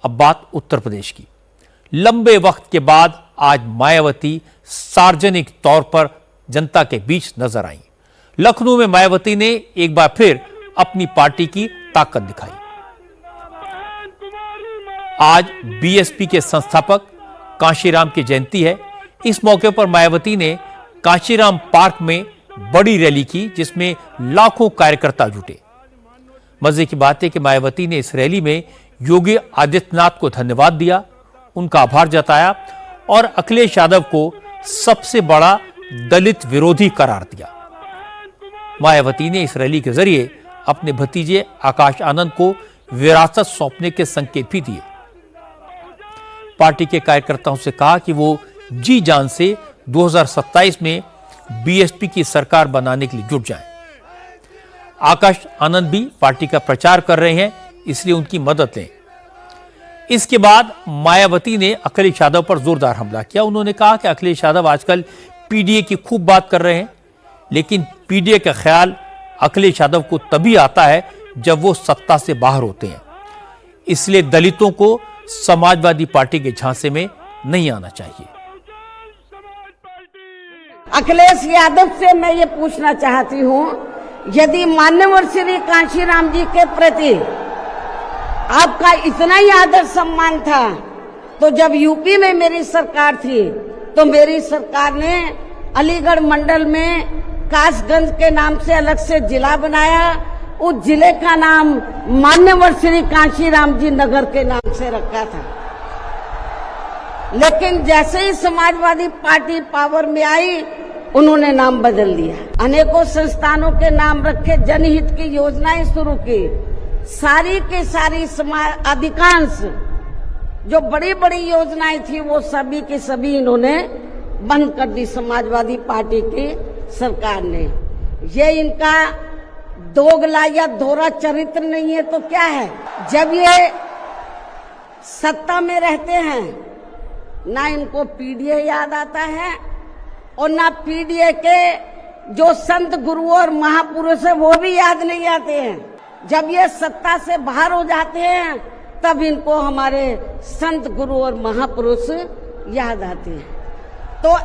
अब बात उत्तर प्रदेश की। लंबे वक्त के बाद आज मायावती सार्वजनिक तौर पर जनता के बीच नजर आई। लखनऊ में मायावती ने एक बार फिर अपनी पार्टी की ताकत दिखाई। आज बीएसपी के संस्थापक कांशीराम की जयंती है। इस मौके पर मायावती ने कांशीराम पार्क में बड़ी रैली की, जिसमें लाखों कार्यकर्ता जुटे। मजे की बात है कि मायावती ने इस रैली में योगी आदित्यनाथ को धन्यवाद दिया, उनका आभार जताया और अखिलेश यादव को सबसे बड़ा दलित विरोधी करार दिया। मायावती ने इस रैली के जरिए अपने भतीजे आकाश आनंद को विरासत सौंपने के संकेत भी दिए। पार्टी के कार्यकर्ताओं से कहा कि वो जी जान से 2027 में बीएसपी की सरकार बनाने के लिए जुट जाएं। आकाश आनंद भी पार्टी का प्रचार कर रहे हैं, इसलिए उनकी मदद लें। इसके बाद मायावती ने अखिलेश यादव पर जोरदार हमला किया। उन्होंने कहा कि अखिलेश यादव आजकल पीडीए की खूब बात कर रहे हैं, लेकिन पीडीए का ख्याल अखिलेश यादव को तभी आता है जब वो सत्ता से बाहर होते हैं। इसलिए दलितों को समाजवादी पार्टी के झांसे में नहीं आना चाहिए। अखिलेश यादव से मैं ये पूछना चाहती हूँ, यदि मान्यवर श्री कांशीराम जी के प्रति आपका इतना ही आदर सम्मान था, तो जब यूपी में मेरी सरकार थी तो मेरी सरकार ने अलीगढ़ मंडल में कासगंज के नाम से अलग से जिला बनाया। उस जिले का नाम मान्यवर श्री कांशीराम जी नगर के नाम से रखा था। लेकिन जैसे ही समाजवादी पार्टी पावर में आई, उन्होंने नाम बदल दिया। अनेकों संस्थानों के नाम रखे, जनहित की योजनाएं शुरू की। सारी के सारी अधिकांश जो बड़ी बड़ी योजनाएं थी वो सभी के सभी इन्होंने बंद कर दी समाजवादी पार्टी की सरकार ने। ये इनका दोगला या दोहरा चरित्र नहीं है तो क्या है? जब ये सत्ता में रहते हैं, ना इनको पीडीए याद आता है और ना पीडीए के जो संत गुरुओं और महापुरुष है वो भी याद नहीं आते हैं। जब ये सत्ता से बाहर हो जाते हैं तब इनको हमारे संत गुरु और महापुरुष याद आते हैं। तो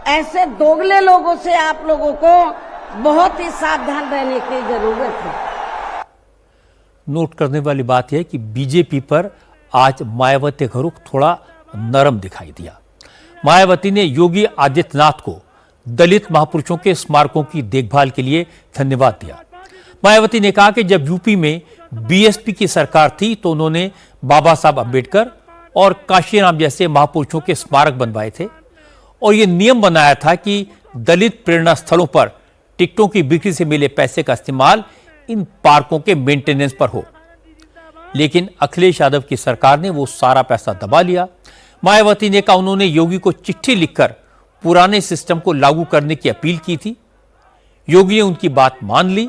ऐसे दोगले लोगों से आप लोगों को बहुत ही सावधान रहने की जरूरत है। नोट करने वाली बात यह है कि बीजेपी पर आज मायावती का रुख थोड़ा नरम दिखाई दिया। मायावती ने योगी आदित्यनाथ को दलित महापुरुषों के स्मारकों की देखभाल के लिए धन्यवाद दिया। मायावती ने कहा कि जब यूपी में बीएसपी की सरकार थी तो उन्होंने बाबा साहब अम्बेडकर और कांशीराम जैसे महापुरुषों के स्मारक बनवाए थे और यह नियम बनाया था कि दलित प्रेरणा स्थलों पर टिकटों की बिक्री से मिले पैसे का इस्तेमाल इन पार्कों के मेंटेनेंस पर हो। लेकिन अखिलेश यादव की सरकार ने वो सारा पैसा दबा लिया। मायावती ने कहा उन्होंने योगी को चिट्ठी लिखकर पुराने सिस्टम को लागू करने की अपील की थी। योगी ने उनकी बात मान ली,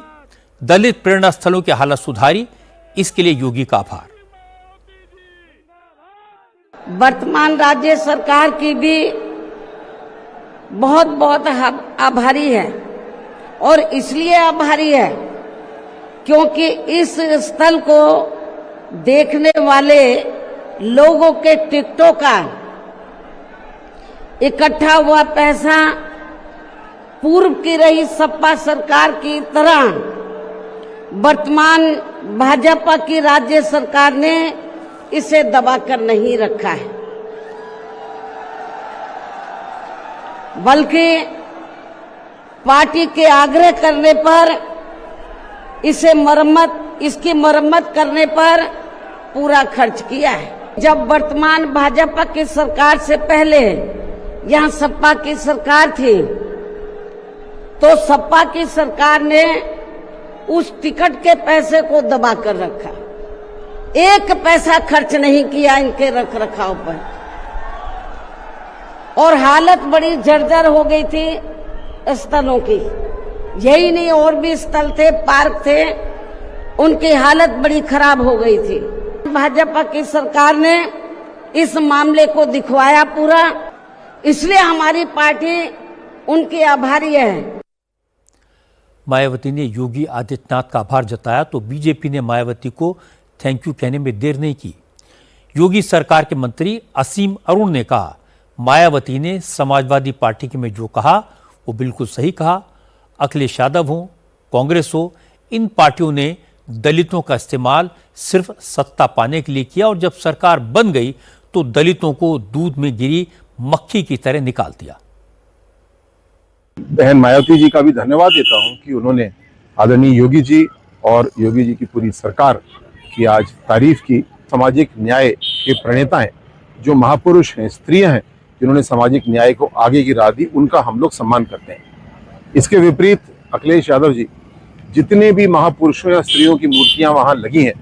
दलित प्रेरणा स्थलों की हालत सुधारी। इसके लिए योगी का आभार। वर्तमान राज्य सरकार की भी बहुत बहुत आभारी है और इसलिए आभारी है क्योंकि इस स्थल को देखने वाले लोगों के टिकटों का इकट्ठा हुआ पैसा पूर्व की रही सपा सरकार की तरह वर्तमान भाजपा की राज्य सरकार ने इसे दबाकर नहीं रखा है, बल्कि पार्टी के आग्रह करने पर इसकी मरम्मत करने पर पूरा खर्च किया है। जब वर्तमान भाजपा की सरकार से पहले यहाँ सपा की सरकार थी तो सपा की सरकार ने उस टिकट के पैसे को दबा कर रखा, एक पैसा खर्च नहीं किया इनके रख रखाव पर और हालत बड़ी जर्जर हो गई थी स्थलों की। यही नहीं, और भी स्थल थे, पार्क थे, उनकी हालत बड़ी खराब हो गई थी। भाजपा की सरकार ने इस मामले को दिखवाया पूरा, इसलिए हमारी पार्टी उनकी आभारी है। मायावती ने योगी आदित्यनाथ का आभार जताया तो बीजेपी ने मायावती को थैंक यू कहने में देर नहीं की। योगी सरकार के मंत्री असीम अरुण ने कहा, मायावती ने समाजवादी पार्टी के में जो कहा वो बिल्कुल सही कहा। अखिलेश यादव हो, कांग्रेस हो, इन पार्टियों ने दलितों का इस्तेमाल सिर्फ सत्ता पाने के लिए किया और जब सरकार बन गई तो दलितों को दूध में गिरी मक्खी की तरह निकाल दिया। बहन मायावती जी का भी धन्यवाद देता हूं कि उन्होंने आदरणीय योगी जी और योगी जी की पूरी सरकार की आज तारीफ की। सामाजिक न्याय के प्रणेता हैं, जो महापुरुष हैं, स्त्रियां हैं, जिन्होंने सामाजिक न्याय को आगे की राह दी, उनका हम लोग सम्मान करते हैं। इसके विपरीत अखिलेश यादव जी, जितने भी महापुरुषों या स्त्रियों की मूर्तियां वहां लगी हैं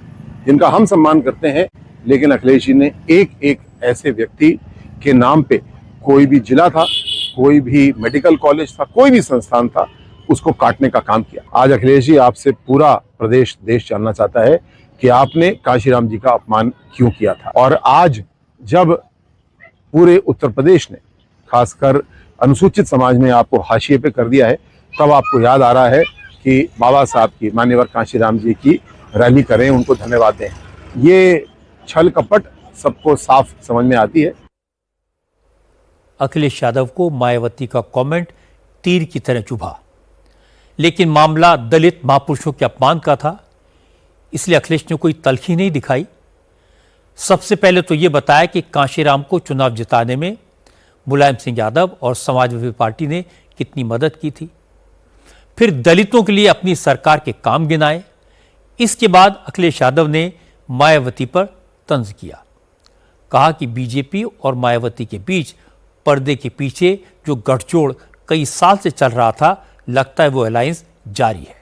जिनका हम सम्मान करते हैं, लेकिन अखिलेश जी ने एक एक ऐसे व्यक्ति के नाम पे कोई भी जिला था, कोई भी मेडिकल कॉलेज था, कोई भी संस्थान था, उसको काटने का काम किया। आज अखिलेश जी, आपसे पूरा प्रदेश देश जानना चाहता है कि आपने कांशीराम जी का अपमान क्यों किया था। और आज जब पूरे उत्तर प्रदेश ने, खासकर अनुसूचित समाज ने आपको हाशिए पे कर दिया है, तब आपको याद आ रहा है कि बाबा साहब की, मान्यवर कांशीराम जी की रैली करें, उनको धन्यवाद दें। ये छल कपट सबको साफ समझ में आती है। अखिलेश यादव को मायावती का कमेंट तीर की तरह चुभा, लेकिन मामला दलित महापुरुषों के अपमान का था, इसलिए अखिलेश ने कोई तल्खी नहीं दिखाई। सबसे पहले तो यह बताया कि कांशीराम को चुनाव जिताने में मुलायम सिंह यादव और समाजवादी पार्टी ने कितनी मदद की थी। फिर दलितों के लिए अपनी सरकार के काम गिनाए। इसके बाद अखिलेश यादव ने मायावती पर तंज किया, कहा कि बीजेपी और मायावती के बीच पर्दे के पीछे जो गठजोड़ कई साल से चल रहा था, लगता है वो अलायंस जारी है।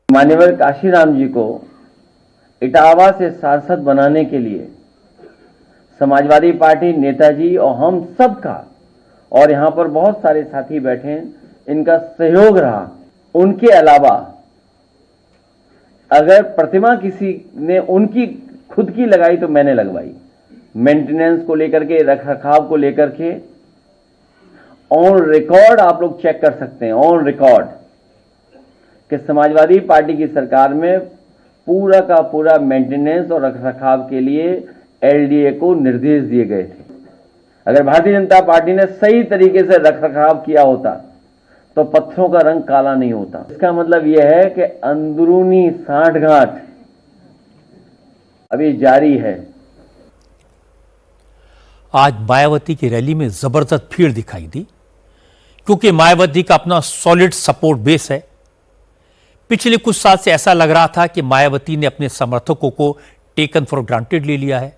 मान्यवर कांशीराम जी को इटावा से सांसद बनाने के लिए समाजवादी पार्टी, नेताजी और हम सब का, और यहाँ पर बहुत सारे साथी बैठे हैं, इनका सहयोग रहा। उनके अलावा अगर प्रतिमा किसी ने उनकी खुद की लगाई तो मैंने लगवाई। मेंटेनेंस को लेकर के, रखरखाव को लेकर के, ऑन रिकॉर्ड आप लोग चेक कर सकते हैं, ऑन रिकॉर्ड, कि समाजवादी पार्टी की सरकार में पूरा का पूरा मेंटेनेंस और रखरखाव के लिए एलडीए को निर्देश दिए गए थे। अगर भारतीय जनता पार्टी ने सही तरीके से रखरखाव किया होता तो पत्थरों का रंग काला नहीं होता। इसका मतलब यह है कि अंदरूनी सांठगांठ अभी जारी है। आज मायावती की रैली में जबरदस्त भीड़ दिखाई दी, क्योंकि मायावती का अपना सॉलिड सपोर्ट बेस है। पिछले कुछ साल से ऐसा लग रहा था कि मायावती ने अपने समर्थकों को टेकन फॉर ग्रांटेड ले लिया है।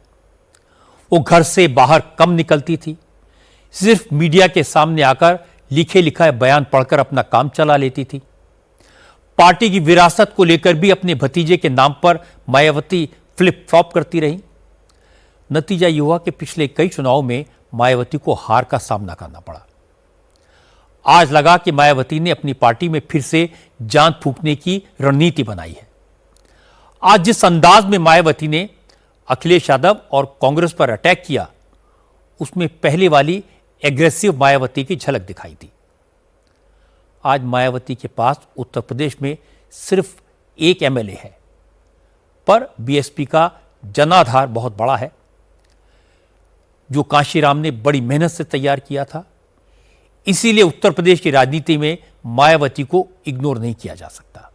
वो घर से बाहर कम निकलती थी, सिर्फ मीडिया के सामने आकर लिखे लिखाए बयान पढ़कर अपना काम चला लेती थी। पार्टी की विरासत को लेकर भी अपने भतीजे के नाम पर मायावती फ्लिप फ्लॉप करती रही। नतीजा यह हुआ कि पिछले कई चुनावों में मायावती को हार का सामना करना पड़ा। आज लगा कि मायावती ने अपनी पार्टी में फिर से जान फूंकने की रणनीति बनाई है। आज जिस अंदाज में मायावती ने अखिलेश यादव और कांग्रेस पर अटैक किया, उसमें पहले वाली एग्रेसिव मायावती की झलक दिखाई दी। आज मायावती के पास उत्तर प्रदेश में सिर्फ एक एमएलए है, पर बीएसपी का जनाधार बहुत बड़ा है, जो कांशीराम ने बड़ी मेहनत से तैयार किया था। इसीलिए उत्तर प्रदेश की राजनीति में मायावती को इग्नोर नहीं किया जा सकता।